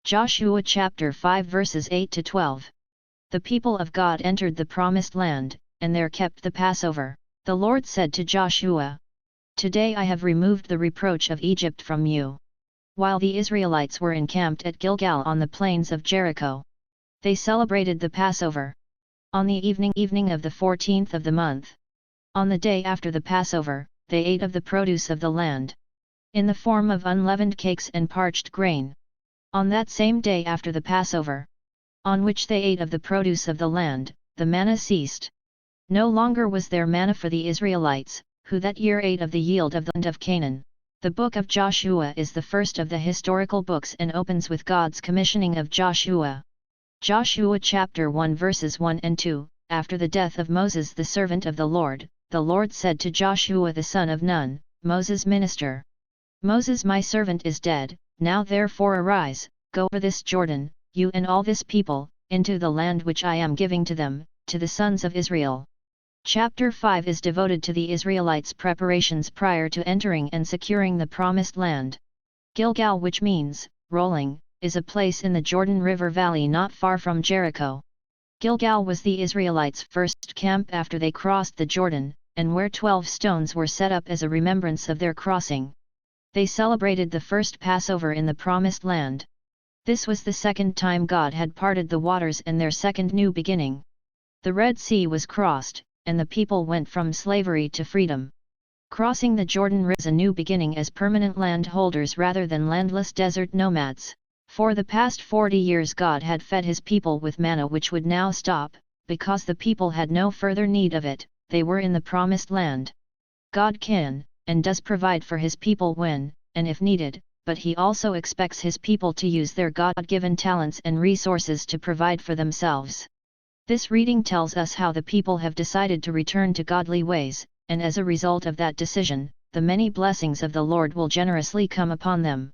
Joshua chapter 5 verses 8 to 12. The people of God entered the promised land, and there kept the Passover. The Lord said to Joshua, "Today I have removed the reproach of Egypt from you." While the Israelites were encamped at Gilgal on the plains of Jericho, they celebrated the Passover. On the evening of the 14th of the month, on the day after the Passover, they ate of the produce of the land, in the form of unleavened cakes and parched grain. On that same day after the Passover, on which they ate of the produce of the land, the manna ceased. No longer was there manna for the Israelites, who that year ate of the yield of the land of Canaan. The book of Joshua is the first of the historical books and opens with God's commissioning of Joshua. Joshua chapter 1 verses 1 and 2. After the death of Moses the servant of the Lord said to Joshua the son of Nun, Moses' minister, "Moses my servant is dead. Now therefore arise, go over this Jordan, you and all this people, into the land which I am giving to them, to the sons of Israel." Chapter 5 is devoted to the Israelites' preparations prior to entering and securing the promised land. Gilgal, which means rolling, is a place in the Jordan River Valley not far from Jericho. Gilgal was the Israelites' first camp after they crossed the Jordan, and where 12 stones were set up as a remembrance of their crossing. They celebrated the first Passover in the Promised Land. This was the second time God had parted the waters and their second new beginning. The Red Sea was crossed, and the people went from slavery to freedom. Crossing the Jordan was a new beginning as permanent landholders rather than landless desert nomads. For the past 40 years God had fed his people with manna which would now stop, because the people had no further need of it. They were in the Promised Land. God can, and does provide for his people when, and if needed, but he also expects his people to use their God-given talents and resources to provide for themselves. This reading tells us how the people have decided to return to godly ways, and as a result of that decision, the many blessings of the Lord will generously come upon them.